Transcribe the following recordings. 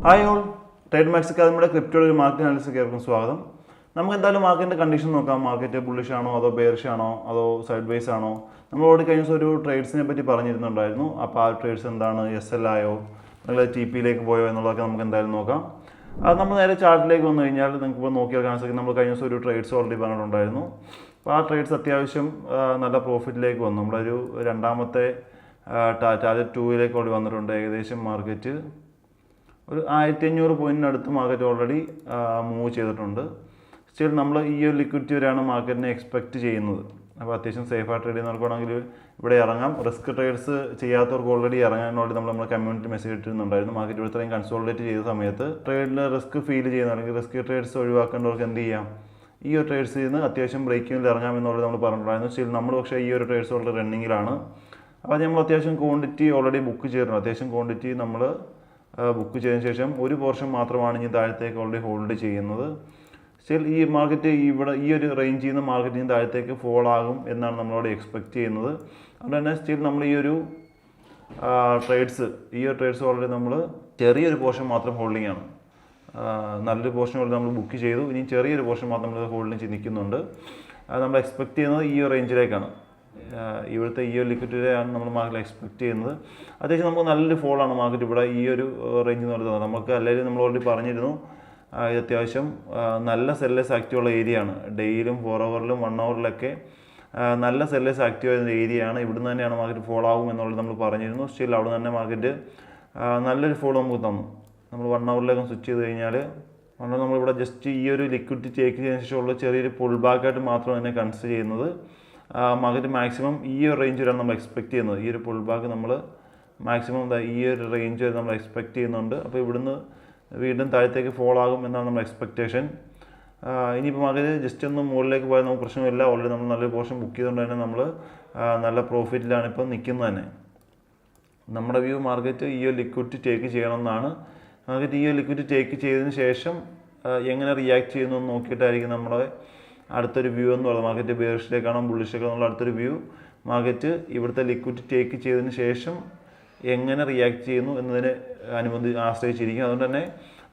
Hi all, trade max അക്കാദമിയുടെ ക്രിപ്റ്റോയുടെ ഒരു market analysis സ്വാഗതം. നമുക്ക് എന്തായാലും മാർക്കറ്റിൻ്റെ കണ്ടീഷൻ നോക്കാം. മാർക്കറ്റ് ബുള്ളിഷ് ആണോ അതോ ബെയറിഷ് ആണോ അതോ സൈഡ് വേസ് ആണോ? നമ്മൾ ഓടി കഴിഞ്ഞ ദിവസം ഒരു ട്രേഡ്സിനെ പറ്റി പറഞ്ഞിരുന്നുണ്ടായിരുന്നു. അപ്പോൾ ആ ട്രേഡ്സ് എന്താണ്, SL ആയോ അല്ലെങ്കിൽ TP പോയോ എന്നുള്ളതൊക്കെ നമുക്ക് എന്തായാലും നോക്കാം. അത് നമ്മൾ നേരെ ചാർട്ടിലേക്ക് വന്നു കഴിഞ്ഞാൽ നിങ്ങൾക്ക് ഇപ്പോൾ നോക്കിയാൽ കാണാൻ സാധിക്കും. നമ്മൾ കഴിഞ്ഞ ദിവസം ഒരു ട്രേഡ്സ് ഓൾറെഡി പറഞ്ഞിട്ടുണ്ടായിരുന്നു. അപ്പോൾ ആ ട്രേഡ്സ് അത്യാവശ്യം നല്ല പ്രോഫിറ്റിലേക്ക് വന്നു. നമ്മളൊരു രണ്ടാമത്തെ ടാർഗറ്റ് 2 ഓടി വന്നിട്ടുണ്ട്. ഏകദേശം മാർക്കറ്റ് ഒരു 1500 പോയിന്റിനടുത്ത് മാർക്കറ്റ് ഓൾറെഡി മൂവ് ചെയ്തിട്ടുണ്ട്. സ്റ്റിൽ നമ്മൾ ഈ ഒരു ലിക്വിഡിറ്റി വരെയാണ് മാർക്കറ്റിനെ എക്സ്പെക്റ്റ് ചെയ്യുന്നത്. അപ്പോൾ അത്യാവശ്യം സേഫായിട്ട് ട്രേഡ് ചെയ്യുന്നവർക്കാണെങ്കിൽ ഇവിടെ ഇറങ്ങാം. റിസ്ക് ട്രേഡ്സ് ചെയ്യാത്തവർക്ക് ഓൾറെഡി ഇറങ്ങാനോട് നമ്മുടെ കമ്മ്യൂണിറ്റി മെസ്സേജ് ഇട്ടിരുന്നുണ്ടായിരുന്നു. മാർക്കറ്റ് ഇത്രയും കൺസോളിഡേറ്റ് ചെയ്ത സമയത്ത് ട്രേഡിൽ റിസ്ക് ഫീൽ ചെയ്യുന്ന അല്ലെങ്കിൽ റിസ്ക് ട്രേഡ്സ് ഒഴിവാക്കേണ്ടവർക്ക് എന്ത് ചെയ്യാം, ഈ ഒരു ട്രേഡ്സിൽ നിന്ന് അത്യാവശ്യം ബ്രേക്കിങ്ങിൽ ഇറങ്ങാം എന്നുള്ളത് നമ്മൾ പറഞ്ഞിട്ടുണ്ടായിരുന്നു. സ്റ്റിൽ നമ്മൾ പക്ഷേ ഈ ഒരു ട്രേഡ്സ് ഓൾറെഡി റണ്ണിങ്ങിലാണ്. അപ്പോൾ നമ്മൾ അത്യാവശ്യം ക്വാണ്ടിറ്റി ഓൾറെഡി ബുക്ക് ചെയ്തിട്ടുണ്ട്. അത്യാവശ്യം ക്വാണ്ടിറ്റി നമ്മൾ ബുക്ക് ചെയ്തതിന് ശേഷം ഒരു പോർഷൻ മാത്രമാണ് ഇനി താഴത്തേക്ക് ഓൾറെഡി ഹോൾഡ് ചെയ്യുന്നത്. സ്റ്റിൽ ഈ മാർക്കറ്റ് ഇവിടെ ഈ ഒരു റേഞ്ചിൽ നിന്ന് മാർക്കറ്റിന് താഴത്തേക്ക് ഫോൾ ആകും എന്നാണ് നമ്മളോട് എക്സ്പെക്റ്റ് ചെയ്യുന്നത്. അതുകൊണ്ട് തന്നെ സ്റ്റിൽ നമ്മൾ ഈ ഒരു ട്രേഡ്സ് ഓൾറെഡി നമ്മൾ ചെറിയൊരു പോർഷൻ മാത്രം ഹോൾഡിംഗ് ആണ്. നല്ലൊരു പോർഷൻ ഓൾറെഡി നമ്മൾ ബുക്ക് ചെയ്തു. ഇനി ചെറിയൊരു പോർഷൻ മാത്രം നമ്മൾ ഹോൾഡിംഗ് ചെയ്ത് നിൽക്കുന്നുണ്ട്. നമ്മൾ എക്സ്പെക്റ്റ് ചെയ്യുന്നത് ഈ ഒരു റേഞ്ചിലേക്കാണ്. ഇവിടുത്തെ ഈ ഒരു ലിക്വിഡിറ്റിയാണ് നമ്മൾ മാർക്കറ്റിൽ എക്സ്പെക്ട് ചെയ്യുന്നത്. അത്യാവശ്യം നമുക്ക് നല്ലൊരു ഫോളാണ് മാർക്കറ്റ് ഇവിടെ ഈ ഒരു റേഞ്ചിൽ നിന്ന് പറയുന്നത്. നമുക്ക് അല്ലെങ്കിൽ നമ്മൾ ഓൾറെഡി പറഞ്ഞിരുന്നു ഇത് അത്യാവശ്യം നല്ല സെല്ലേഴ്സ് ആക്റ്റീവുള്ള ഏരിയയാണ്. ഡെയിലും 4 ഹവറിലും 1 ഹവറിലൊക്കെ നല്ല സെല്ലേഴ്സ് ആക്റ്റീവ് ആയിരുന്ന ഏരിയയാണ്. ഇവിടുന്ന് തന്നെയാണ് മാർക്കറ്റ് ഫോൾ ആകും എന്നുള്ളത് നമ്മൾ പറഞ്ഞിരുന്നു. സ്റ്റിൽ അവിടെ തന്നെ മാർക്കറ്റ് നല്ലൊരു ഫോൾ നമുക്ക് തന്നു. നമ്മൾ 1 ഹവറിലേക്ക് സ്വിച്ച് ചെയ്ത് കഴിഞ്ഞാൽ നമ്മളിവിടെ ജസ്റ്റ് ഈ ഒരു ലിക്വിഡിറ്റി ടേക്ക് ചെയ്തതിന് ശേഷമുള്ള ചെറിയൊരു പുൾ ബാക്കായിട്ട് മാത്രം തന്നെ കൺസിഡർ ചെയ്യുന്നത്. മാർക്കറ്റ് മാക്സിമം ഈ ഒരു റേഞ്ച് വരെയാണ് നമ്മൾ എക്സ്പെക്ട് ചെയ്യുന്നത്. ഈ ഒരു പുൾ ബാക്ക് നമ്മൾ മാക്സിമം ഈ ഒരു റേഞ്ച് വരെ നമ്മൾ എക്സ്പെക്ട് ചെയ്യുന്നുണ്ട്. അപ്പോൾ ഇവിടുന്ന് വീണ്ടും താഴത്തേക്ക് ഫോൾ ആകും എന്നാണ് നമ്മുടെ എക്സ്പെക്റ്റേഷൻ. ഇനിയിപ്പോൾ മാർക്കറ്റ് ജസ്റ്റ് ഒന്ന് മുകളിലേക്ക് പോയാൽ നമുക്ക് പ്രശ്നമില്ല. ഓൾറെഡി നമ്മൾ നല്ലൊരു പോർഷൻ ബുക്ക് ചെയ്തുകൊണ്ട് തന്നെ നമ്മൾ നല്ല പ്രോഫിറ്റിലാണ് ഇപ്പോൾ നിൽക്കുന്നത് തന്നെ. നമ്മുടെ വ്യൂ മാർക്കറ്റ് ഈ ഒരു ലിക്വിഡിറ്റി ടേക്ക് ചെയ്യണമെന്നാണ്. മാർക്കറ്റ് ഈ ഒരു ലിക്വിഡിറ്റി ടേക്ക് ചെയ്തതിന് ശേഷം എങ്ങനെ റിയാക്ട് ചെയ്യുന്നു എന്ന് നോക്കിയിട്ടായിരിക്കും നമ്മുടെ അടുത്തൊരു വ്യൂ എന്ന് പറയുന്നത്. മാർക്കറ്റ് ബെയറിഷിലേക്കാണോ ബുള്ളിഷിലേക്കാണോ എന്നുള്ള അടുത്തൊരു വ്യൂ. മാർക്കറ്റ് ഇവിടുത്തെ ലിക്വിഡിറ്റി ടേക്ക് ചെയ്തതിന് ശേഷം എങ്ങനെ റിയാക്ട് ചെയ്യുന്നു എന്നതിനെ ആശ്രയിച്ചിരിക്കും. അതുകൊണ്ട് തന്നെ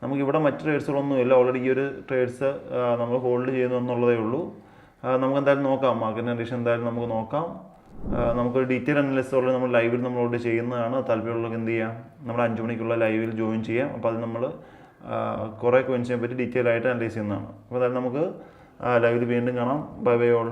നമുക്കിവിടെ മറ്റ് ട്രേഡ്സുകളൊന്നുമില്ല. ഓൾറെഡി ഈ ഒരു ട്രേഡ്സ് നമ്മൾ ഹോൾഡ് ചെയ്യുന്നു എന്നുള്ളതേ ഉള്ളൂ. നമുക്ക് എന്തായാലും നോക്കാം. മാർക്കറ്റ് കണ്ടീഷൻ എന്തായാലും നമുക്ക് നോക്കാം. നമുക്കൊരു ഡീറ്റെയിൽ അനലിസിസ് ഓൾറെഡി നമ്മൾ ലൈവിൽ നമ്മൾ ഓൾറെഡി ചെയ്യുന്നതാണ്. താല്പര്യമുള്ളവർക്ക് എന്ത് ചെയ്യാം, നമ്മൾ 5 മണിക്കുള്ള ലൈവിൽ ജോയിൻ ചെയ്യാം. അപ്പോൾ അത് നമ്മൾ കുറേ കോയിൻസിനെ പറ്റി ഡീറ്റെയിൽ ആയിട്ട് അനലൈസ് ചെയ്യുന്നതാണ്. അപ്പോൾ അതായത് നമുക്ക് ലൈവിൽ വീണ്ടും കാണാം. Bye bye all.